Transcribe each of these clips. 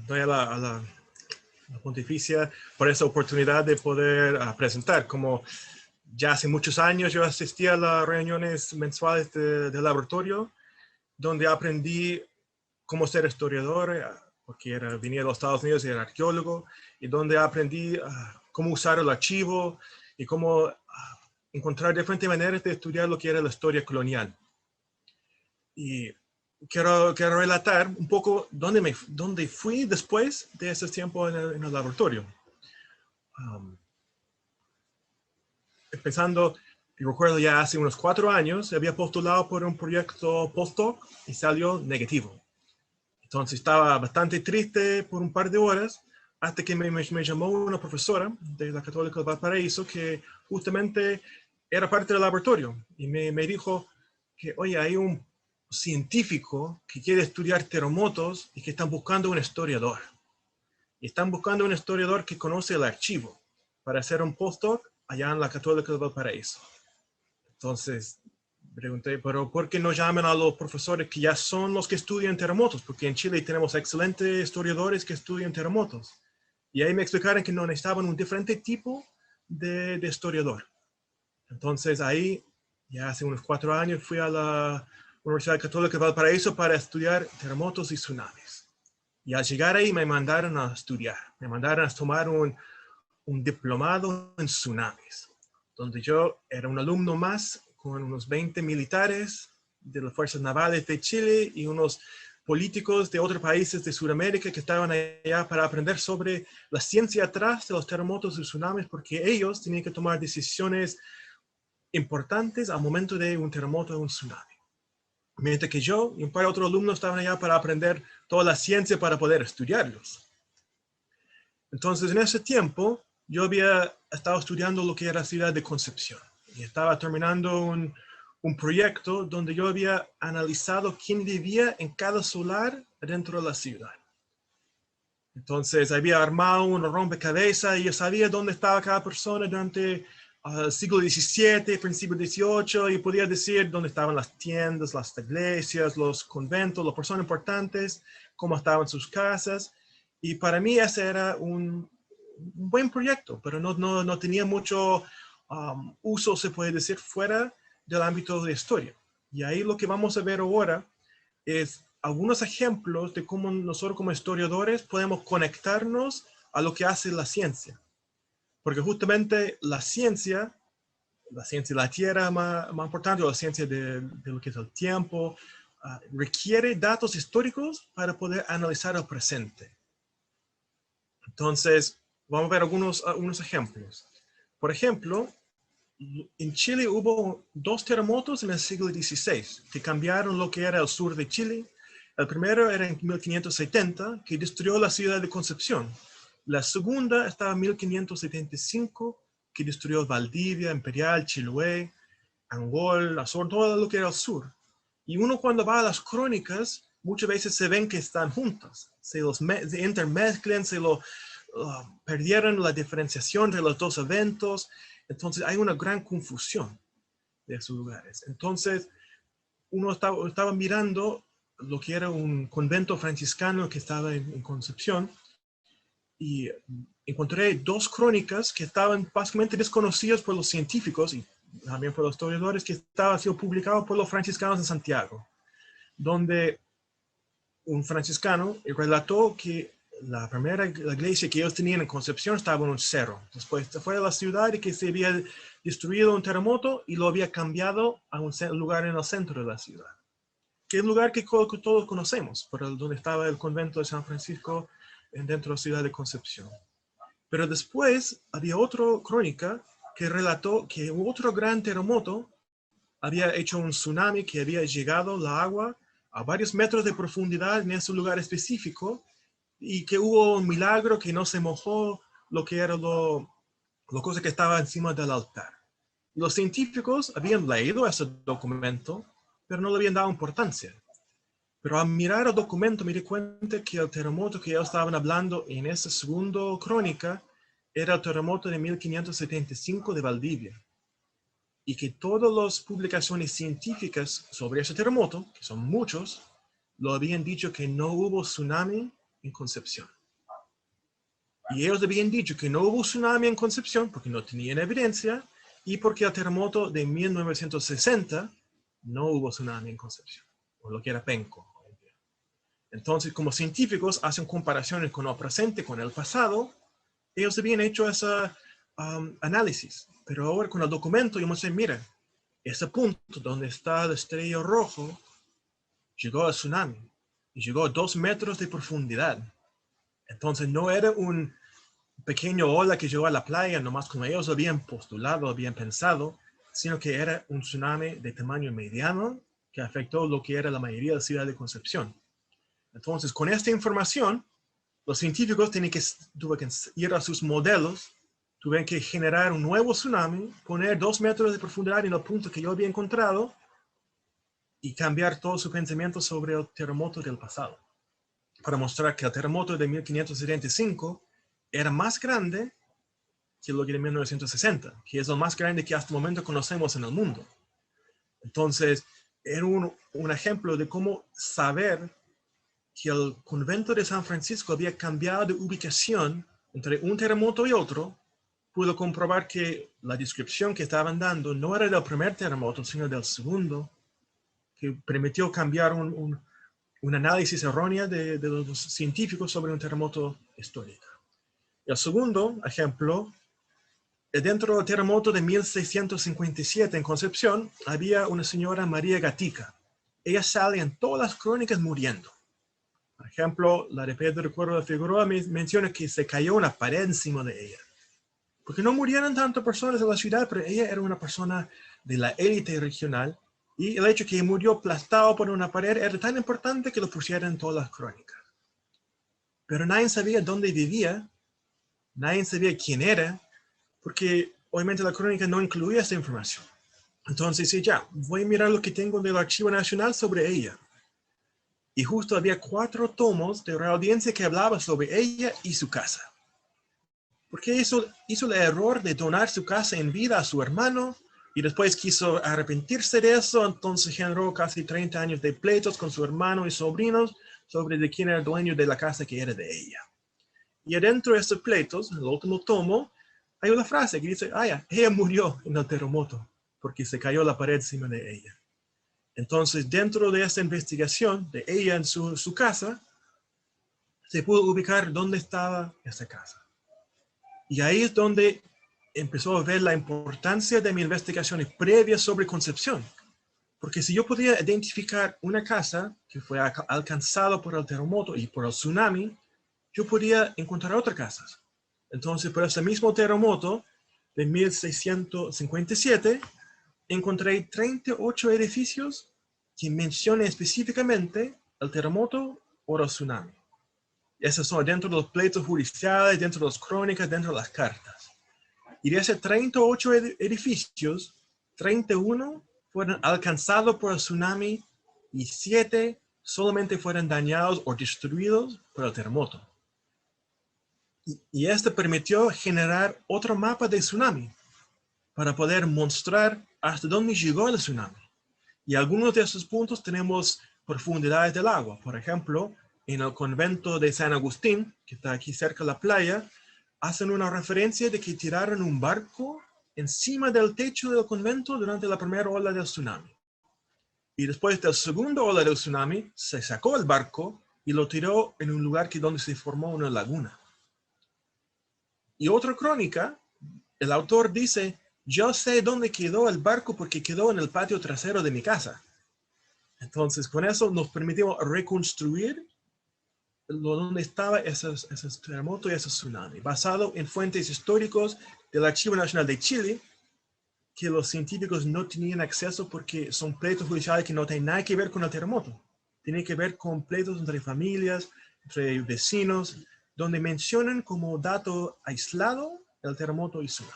doy a la pontificia por esa oportunidad de poder presentar. Como ya hace muchos años yo asistía a las reuniones mensuales del laboratorio, donde aprendí cómo ser historiador, porque venía de los Estados Unidos y era arqueólogo, y donde aprendí cómo usar el archivo y cómo encontrar diferentes maneras de estudiar lo que era la historia colonial. Y quiero relatar un poco dónde fui después de ese tiempo en el laboratorio. Empezando, yo recuerdo ya hace unos 4 años, había postulado por un proyecto postdoc y salió negativo. Entonces estaba bastante triste por un par de horas, hasta que me llamó una profesora de la Católica de Valparaíso, que justamente era parte del laboratorio, y me dijo que, oye, hay un científico que quiere estudiar terremotos y que están buscando un historiador. Y están buscando un historiador que conoce el archivo para hacer un postdoc allá en la Católica de Valparaíso. Entonces pregunté, pero ¿por qué no llaman a los profesores que ya son los que estudian terremotos? Porque en Chile tenemos excelentes historiadores que estudian terremotos. Y ahí me explicaron que no necesitaban un diferente tipo de historiador. Entonces ahí, ya hace unos 4 años, fui a la Universidad Católica de Valparaíso para estudiar terremotos y tsunamis. Y al llegar ahí me mandaron a estudiar. Me mandaron a tomar un diplomado en tsunamis, donde yo era un alumno más con unos 20 militares de las Fuerzas Navales de Chile y unos políticos de otros países de Sudamérica que estaban allá para aprender sobre la ciencia atrás de los terremotos y tsunamis, porque ellos tenían que tomar decisiones importantes al momento de un terremoto o un tsunami. Mientras que yo y un par de otros alumnos estaban allá para aprender toda la ciencia para poder estudiarlos. Entonces, en ese tiempo, yo había estado estudiando lo que era la ciudad de Concepción. Y estaba terminando un proyecto donde yo había analizado quién vivía en cada solar dentro de la ciudad. Entonces, había armado un rompecabezas y yo sabía dónde estaba cada persona durante el siglo XVII, principio XVIII, y podía decir dónde estaban las tiendas, las iglesias, los conventos, las personas importantes, cómo estaban sus casas. Y para mí ese era un buen proyecto, pero no tenía mucho uso, se puede decir, fuera del ámbito de historia. Y ahí lo que vamos a ver ahora es algunos ejemplos de cómo nosotros como historiadores podemos conectarnos a lo que hace la ciencia. Porque justamente la ciencia de la Tierra más importante, o la ciencia de lo que es el tiempo, requiere datos históricos para poder analizar el presente. Entonces, vamos a ver algunos ejemplos. Por ejemplo, en Chile hubo 2 terremotos en el siglo XVI que cambiaron lo que era el sur de Chile. El primero era en 1570, que destruyó la ciudad de Concepción. La segunda estaba en 1575, que destruyó Valdivia, Imperial, Chiloé, Angol, Azor, todo lo que era el sur. Y uno cuando va a las crónicas, muchas veces se ven que están juntas. Se intermezclan, perdieron la diferenciación de los 2 eventos. Entonces hay una gran confusión de esos lugares. Entonces uno estaba mirando lo que era un convento franciscano que estaba en Concepción, y encontré 2 crónicas que estaban básicamente desconocidas por los científicos y también por los historiadores, que estaban siendo publicados por los franciscanos de Santiago, donde un franciscano relató que la iglesia que ellos tenían en Concepción estaba en un cerro, después se fue a la ciudad y que se había destruido un terremoto y lo había cambiado a un lugar en el centro de la ciudad, que es un lugar que todos conocemos, por donde estaba el convento de San Francisco dentro de la ciudad de Concepción. Pero después había otra crónica que relató que otro gran terremoto había hecho un tsunami, que había llegado la agua a varios metros de profundidad en ese lugar específico, y que hubo un milagro que no se mojó lo que era la cosa que estaba encima del altar. Los científicos habían leído ese documento, pero no le habían dado importancia. Pero al mirar el documento me di cuenta que el terremoto que ellos estaban hablando en esa segunda crónica era el terremoto de 1575 de Valdivia. Y que todas las publicaciones científicas sobre ese terremoto, que son muchos, lo habían dicho que no hubo tsunami en Concepción. Y ellos habían dicho que no hubo tsunami en Concepción porque no tenían evidencia y porque el terremoto de 1960 no hubo tsunami en Concepción, o lo que era Penco. Entonces, como científicos hacen comparaciones con el presente, con el pasado, ellos habían hecho ese análisis. Pero ahora con el documento, yo me sé, mira, ese punto donde está el estrella rojo, llegó al tsunami y llegó a 2 metros de profundidad. Entonces no era un pequeño ola que llegó a la playa, nomás como ellos habían postulado, habían pensado, sino que era un tsunami de tamaño mediano que afectó lo que era la mayoría de la ciudad de Concepción. Entonces, con esta información, los científicos tuvieron que ir a sus modelos, tuvieron que generar un nuevo tsunami, poner 2 metros de profundidad en el punto que yo había encontrado y cambiar todo su pensamiento sobre el terremoto del pasado, para mostrar que el terremoto de 1575 era más grande que lo que de 1960, que es lo más grande que hasta el momento conocemos en el mundo. Entonces, era un ejemplo de cómo saber que el convento de San Francisco había cambiado de ubicación entre un terremoto y otro. Pudo comprobar que la descripción que estaban dando no era del primer terremoto, sino del segundo, que permitió cambiar un análisis erróneo de los científicos sobre un terremoto histórico. El segundo ejemplo, dentro del terremoto de 1657 en Concepción, había una señora María Gatica. Ella sale en todas las crónicas muriendo. Por ejemplo, la de Pedro de Cuervo de Figueroa menciona que se cayó una pared encima de ella. Porque no murieron tantas personas en la ciudad, pero ella era una persona de la élite regional y el hecho que murió aplastado por una pared era tan importante que lo pusieron en todas las crónicas. Pero nadie sabía dónde vivía, nadie sabía quién era, porque obviamente la crónica no incluía esta información. Entonces, sí, ya, voy a mirar lo que tengo del Archivo Nacional sobre ella. Y justo había 4 tomos de la audiencia que hablaba sobre ella y su casa. Porque hizo el error de donar su casa en vida a su hermano y después quiso arrepentirse de eso, entonces generó casi 30 años de pleitos con su hermano y sobrinos sobre de quién era el dueño de la casa que era de ella. Y adentro de estos pleitos, en el último tomo, hay una frase que dice, ella murió en el terremoto porque se cayó la pared encima de ella. Entonces, dentro de esta investigación de ella en su casa, se pudo ubicar dónde estaba esa casa. Y ahí es donde empezó a ver la importancia de mis investigaciones previas sobre Concepción. Porque si yo podía identificar una casa que fue alcanzada por el terremoto y por el tsunami, yo podía encontrar otras casas. Entonces, por ese mismo terremoto de 1657, encontré 38 edificios que mencionan específicamente el terremoto o el tsunami. Esos son dentro de los pleitos judiciales, dentro de las crónicas, dentro de las cartas. Y de esos 38 edificios, 31 fueron alcanzados por el tsunami y 7 solamente fueron dañados o destruidos por el terremoto. Y esto permitió generar otro mapa de tsunami para poder mostrar hasta dónde llegó el tsunami. Y algunos de esos puntos tenemos profundidades del agua. Por ejemplo, en el convento de San Agustín, que está aquí cerca de la playa, hacen una referencia de que tiraron un barco encima del techo del convento durante la primera ola del tsunami. Y después del segundo ola del tsunami, se sacó el barco y lo tiró en un lugar donde se formó una laguna. Y otra crónica, el autor dice, yo sé dónde quedó el barco porque quedó en el patio trasero de mi casa. Entonces, con eso nos permitimos reconstruir donde estaba ese terremoto y ese tsunami, basado en fuentes históricos del Archivo Nacional de Chile, que los científicos no tenían acceso porque son pleitos judiciales que no tienen nada que ver con el terremoto. Tienen que ver con pleitos entre familias, entre vecinos, donde mencionan como dato aislado el terremoto y tsunami.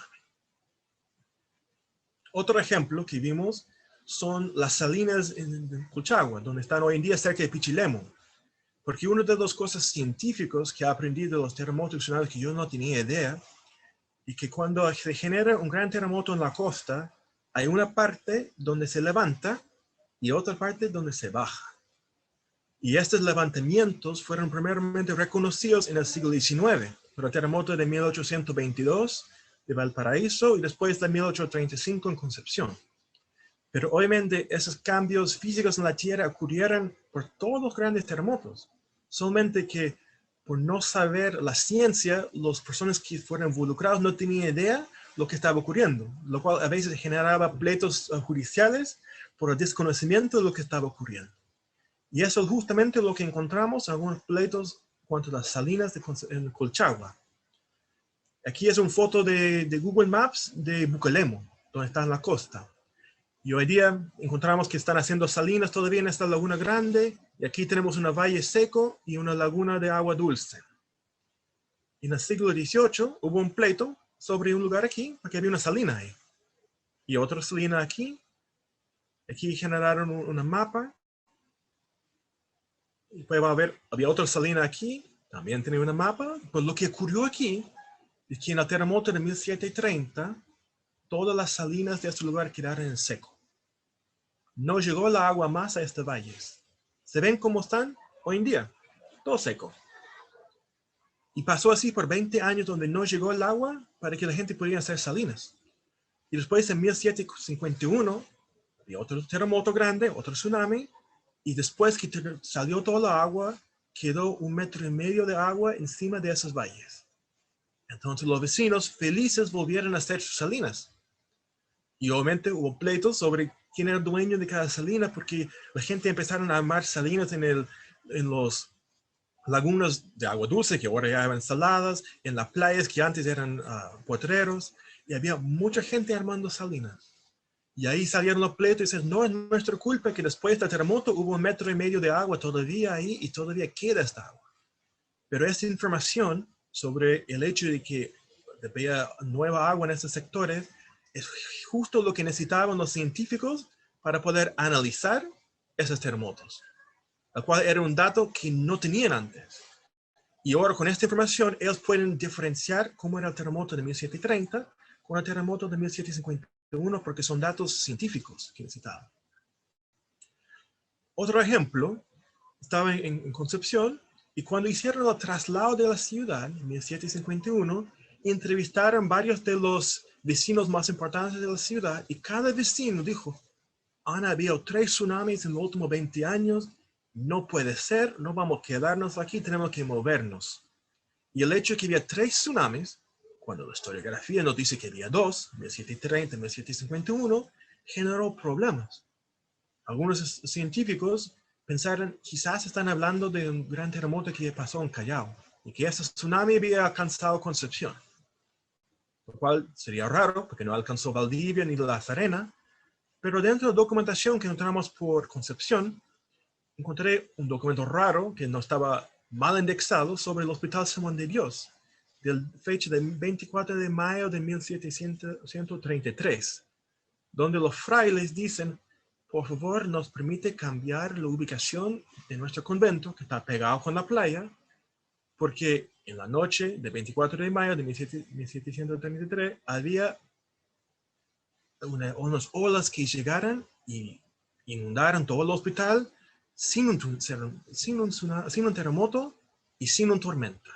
Otro ejemplo que vimos son las salinas en Colchagua, donde están hoy en día cerca de Pichilemu. Porque una de las cosas científicas que aprendí de los terremotos y tsunamis que yo no tenía idea, y que cuando se genera un gran terremoto en la costa, hay una parte donde se levanta y otra parte donde se baja. Y estos levantamientos fueron primeramente reconocidos en el siglo XIX, por el terremoto de 1822 de Valparaíso y después de 1835 en Concepción. Pero obviamente esos cambios físicos en la Tierra ocurrieron por todos los grandes terremotos. Solamente que por no saber la ciencia, las personas que fueron involucradas no tenían idea de lo que estaba ocurriendo, lo cual a veces generaba pleitos judiciales por el desconocimiento de lo que estaba ocurriendo. Y eso es justamente lo que encontramos en algunos pleitos cuanto a las salinas en Colchagua. Aquí es una foto de Google Maps de Bucalemo, donde está en la costa. Y hoy día encontramos que están haciendo salinas todavía en esta laguna grande. Y aquí tenemos un valle seco y una laguna de agua dulce. En el siglo XVIII hubo un pleito sobre un lugar aquí, porque había una salina ahí. Y otra salina aquí. Aquí generaron una mapa. Y después va a ver, había otra salina aquí. También tenía una mapa. Pues lo que ocurrió aquí es que en el terremoto de 1730, todas las salinas de este lugar quedaron en seco. No llegó el agua más a estos valles. ¿Se ven cómo están hoy en día? Todo seco. Y pasó así por 20 años donde no llegó el agua para que la gente pudiera hacer salinas. Y después en 1751, había otro terremoto grande, otro tsunami, y después que salió toda la agua, quedó 1,5 metros de agua encima de esos valles. Entonces los vecinos felices volvieron a hacer sus salinas. Y obviamente hubo pleitos sobre quién era el dueño de cada salina, porque la gente empezaron a armar salinas en los lagunas de agua dulce, que ahora ya eran saladas, en las playas que antes eran potreros, y había mucha gente armando salinas. Y ahí salieron los pleitos y dicen, no es nuestra culpa que después del terremoto hubo 1,5 metros de agua todavía ahí y todavía queda esta agua. Pero esa información sobre el hecho de que había nueva agua en estos sectores es justo lo que necesitaban los científicos para poder analizar esos terremotos, el cual era un dato que no tenían antes. Y ahora con esta información ellos pueden diferenciar cómo era el terremoto de 1730 con el terremoto de 1751 porque son datos científicos que necesitaban. Otro ejemplo, estaba en Concepción y cuando hicieron el traslado de la ciudad en 1751, entrevistaron varios de los vecinos más importantes de la ciudad y cada vecino dijo, han habido 3 tsunamis en los últimos 20 años, no puede ser, no vamos a quedarnos aquí, tenemos que movernos. Y el hecho de que había 3 tsunamis, cuando la historiografía nos dice que había 2, 1730 y 1751, generó problemas. Algunos científicos pensaron, quizás están hablando de un gran terremoto que pasó en Callao y que ese tsunami había alcanzado Concepción. Lo cual sería raro porque no alcanzó Valdivia ni La Serena, pero dentro de la documentación que encontramos por Concepción, encontré un documento raro que no estaba mal indexado sobre el Hospital Simón de Dios, del fecha de 24 de mayo de 1733, donde los frailes dicen, por favor, nos permite cambiar la ubicación de nuestro convento, que está pegado con la playa, porque en la noche de 24 de mayo de 1733 había unas olas que llegaron y inundaron todo el hospital sin un terremoto y sin una tormenta.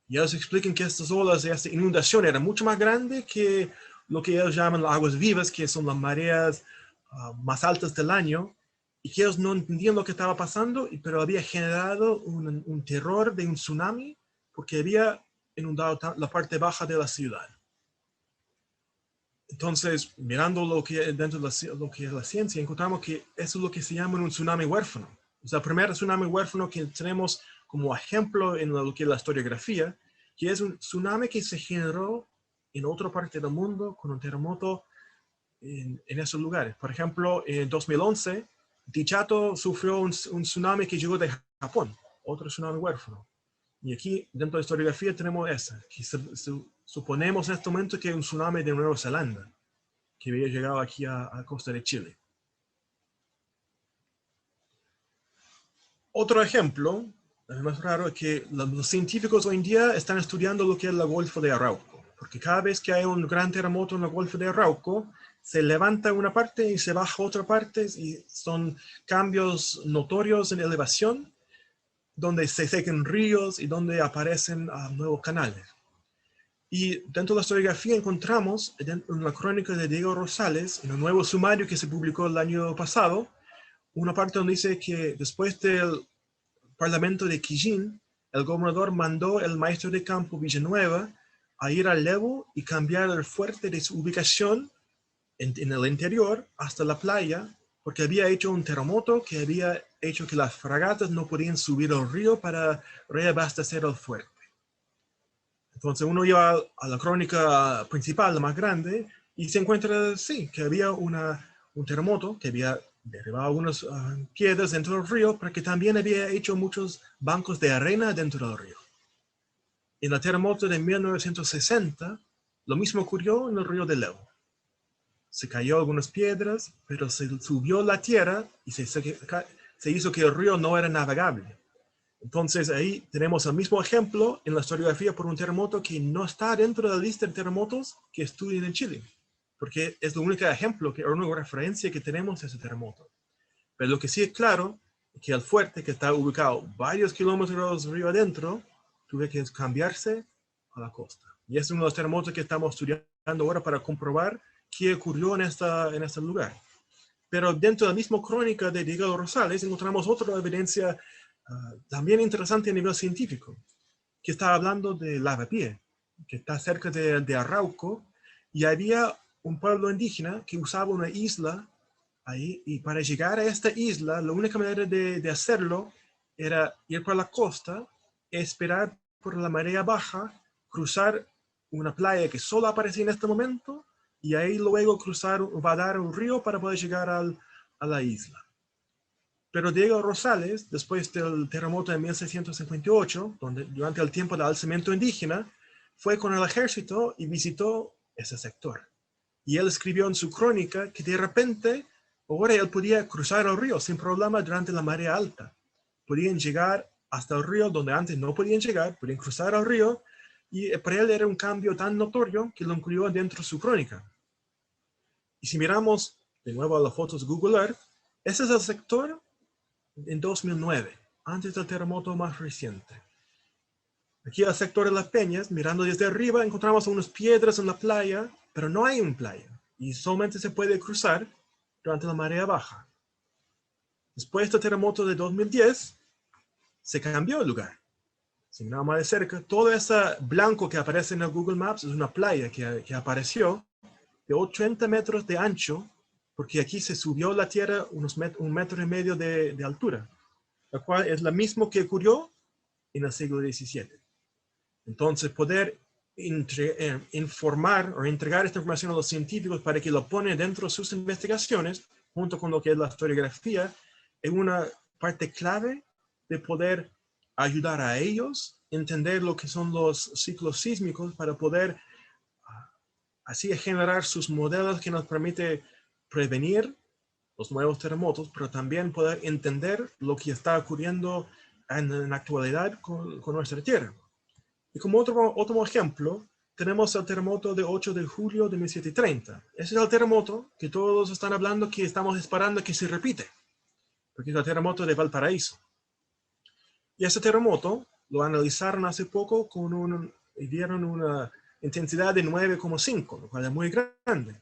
Y ellos explican que estas olas, esta inundación era mucho más grande que lo que ellos llaman las aguas vivas, que son las mareas más altas del año, y que ellos no entendían lo que estaba pasando, pero había generado un terror de un tsunami porque había inundado la parte baja de la ciudad. Entonces, mirando lo que dentro de lo que es la ciencia, encontramos que eso es lo que se llama un tsunami huérfano. O sea, el primer tsunami huérfano que tenemos como ejemplo en lo que es la historiografía, que es un tsunami que se generó en otra parte del mundo con un terremoto en esos lugares. Por ejemplo, en 2011, Dichato sufrió un tsunami que llegó de Japón, otro tsunami huérfano. Y aquí, dentro de la historiografía, tenemos esa, que suponemos en este momento que es un tsunami de Nueva Zelanda, que había llegado aquí a costa de Chile. Otro ejemplo, más raro, es que los científicos hoy en día están estudiando lo que es el Golfo de Arauco, porque cada vez que hay un gran terremoto en el Golfo de Arauco, se levanta una parte y se baja otra parte, y son cambios notorios en elevación, donde se secan ríos y donde aparecen nuevos canales. Y dentro de la historiografía encontramos en la crónica de Diego Rosales, en un nuevo sumario que se publicó el año pasado, una parte donde dice que después del Parlamento de Quillín, el gobernador mandó al maestro de campo Villanueva a ir al Levo y cambiar el fuerte de su ubicación en el interior hasta la playa, porque había hecho un terremoto que había hecho que las fragatas no podían subir al río para reabastecer el fuerte. Entonces uno iba a la crónica principal, la más grande, y se encuentra, sí, que había un terremoto que había derribado algunas piedras dentro del río, pero que también había hecho muchos bancos de arena dentro del río. En el terremoto de 1960, lo mismo ocurrió en el río de Levo. Se cayó algunas piedras, pero se subió la tierra y se hizo que el río no era navegable. Entonces ahí tenemos el mismo ejemplo en la historiografía por un terremoto que no está dentro de la lista de terremotos que estudian en Chile, porque es el único ejemplo, la única referencia que tenemos de ese terremoto. Pero lo que sí es claro es que el fuerte, que está ubicado varios kilómetros río adentro, tuvo que cambiarse a la costa. Y es uno de los terremotos que estamos estudiando ahora para comprobar qué ocurrió en este lugar. Pero dentro de la misma crónica de Diego Rosales encontramos otra evidencia también interesante a nivel científico, que está hablando de Lavapié, que está cerca de Arauco, y había un pueblo indígena que usaba una isla ahí, y para llegar a esta isla, la única manera de hacerlo era ir por la costa, esperar por la marea baja, cruzar una playa que solo aparece en este momento, y ahí luego vadar un río para poder llegar a la isla. Pero Diego Rosales, después del terremoto de 1658, durante el tiempo del alzamiento indígena, fue con el ejército y visitó ese sector. Y él escribió en su crónica que de repente, ahora él podía cruzar el río sin problema durante la marea alta. Podían llegar hasta el río donde antes no podían llegar, podían cruzar el río, y para él era un cambio tan notorio que lo incluyó dentro de su crónica. Y si miramos de nuevo a las fotos de Google Earth, ese es el sector en 2009, antes del terremoto más reciente. Aquí el sector de las Peñas, mirando desde arriba, encontramos unas piedras en la playa, pero no hay una playa, y solamente se puede cruzar durante la marea baja. Después del terremoto de 2010, se cambió el lugar. Si miramos más de cerca, todo ese blanco que aparece en el Google Maps es una playa que apareció de 80 metros de ancho, porque aquí se subió la tierra un metro y medio de altura, la cual es la misma que ocurrió en el siglo XVII. Entonces, poder informar o entregar esta información a los científicos para que lo ponen dentro de sus investigaciones, junto con lo que es la historiografía, es una parte clave de poder ayudar a ellos a entender lo que son los ciclos sísmicos para poder así generar sus modelos que nos permite prevenir los nuevos terremotos, pero también poder entender lo que está ocurriendo en la actualidad con nuestra tierra. Y como otro ejemplo, tenemos el terremoto de 8 de julio de 1730. Ese es el terremoto que todos están hablando que estamos esperando que se repite, porque es el terremoto de Valparaíso. Y ese terremoto lo analizaron hace poco y dieron una intensidad de 9,5, lo cual es muy grande.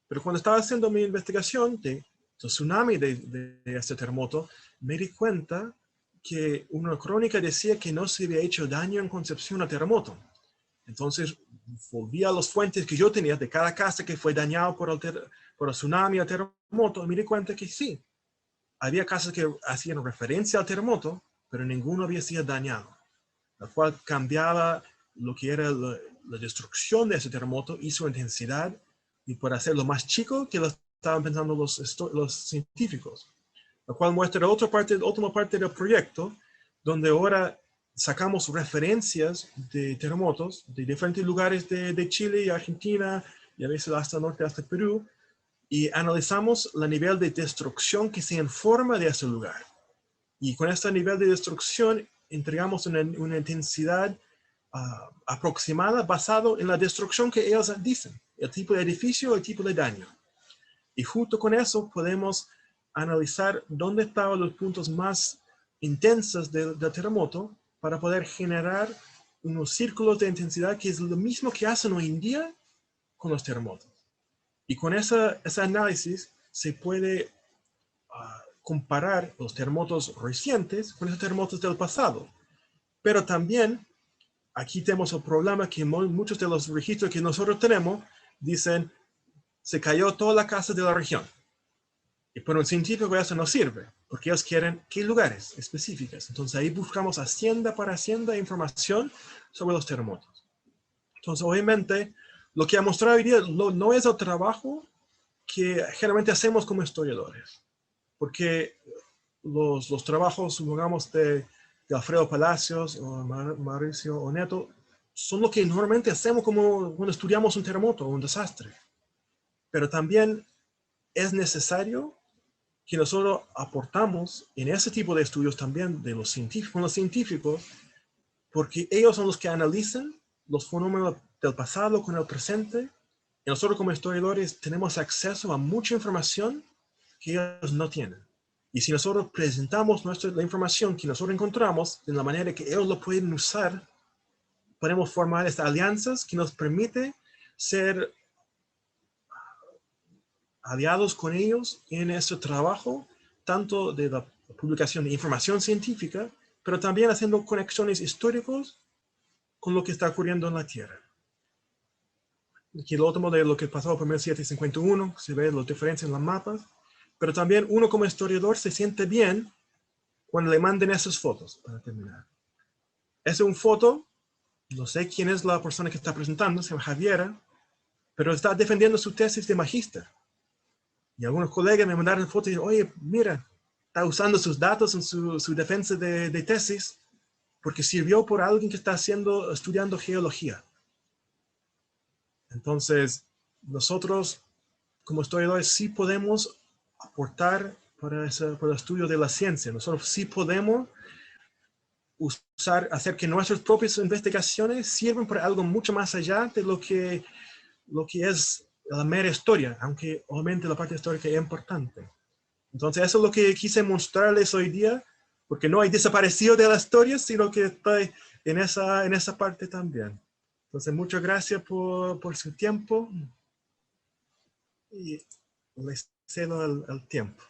Pero cuando estaba haciendo mi investigación del tsunami de este terremoto, me di cuenta que una crónica decía que no se había hecho daño en Concepción al terremoto. Entonces volví a las fuentes que yo tenía de cada casa que fue dañado por el tsunami o terremoto, y me di cuenta que sí, había casas que hacían referencia al terremoto, pero ninguno había sido dañado, lo cual cambiaba lo que era la destrucción de ese terremoto y su intensidad, y por hacerlo más chico que lo estaban pensando los científicos. Lo cual muestra última parte del proyecto, donde ahora sacamos referencias de terremotos de diferentes lugares de Chile y Argentina, y a veces hasta el norte, hasta Perú, y analizamos el nivel de destrucción que se informa de ese lugar. Y con este nivel de destrucción entregamos una intensidad aproximada basado en la destrucción que ellos dicen, el tipo de edificio, el tipo de daño. Y junto con eso podemos analizar dónde estaban los puntos más intensos del terremoto para poder generar unos círculos de intensidad que es lo mismo que hacen hoy en día con los terremotos. Y con ese análisis se puede comparar los terremotos recientes con esos terremotos del pasado. Pero también aquí tenemos el problema que muchos de los registros que nosotros tenemos dicen se cayó toda la casa de la región. Y para un científico eso no sirve, porque ellos quieren qué lugares específicos. Entonces ahí buscamos hacienda por hacienda información sobre los terremotos. Entonces obviamente lo que ha mostrado hoy día no es el trabajo que generalmente hacemos como historiadores, porque los trabajos, supongamos, de Alfredo Palacios o Mauricio Oneto, son lo que normalmente hacemos como cuando estudiamos un terremoto o un desastre. Pero también es necesario que nosotros aportamos en ese tipo de estudios también de los científicos, con los científicos, porque ellos son los que analizan los fenómenos del pasado con el presente, y nosotros como historiadores tenemos acceso a mucha información que ellos no tienen. Y si nosotros presentamos la información que nosotros encontramos de la manera que ellos lo pueden usar, podemos formar estas alianzas que nos permite ser aliados con ellos en ese trabajo, tanto de la publicación de información científica, pero también haciendo conexiones históricas con lo que está ocurriendo en la Tierra. Aquí lo tomo de lo que pasó por 1751, se ve las diferencias en los mapas, pero también uno como historiador se siente bien cuando le manden esas fotos, para terminar. Es una foto, no sé quién es la persona que está presentando, se llama Javiera, pero está defendiendo su tesis de magíster. Y algunos colegas me mandaron fotos y dicen, oye, mira, está usando sus datos en su defensa de tesis porque sirvió por alguien que está estudiando geología. Entonces, nosotros como historiadores sí podemos aportar para el estudio de la ciencia. Nosotros sí podemos hacer que nuestras propias investigaciones sirvan para algo mucho más allá de lo que es la mera historia, aunque obviamente la parte histórica es importante. Entonces eso es lo que quise mostrarles hoy día, porque no hay desaparecido de la historia, sino que estoy en esa parte también. Entonces muchas gracias por su tiempo y les cedo el tiempo.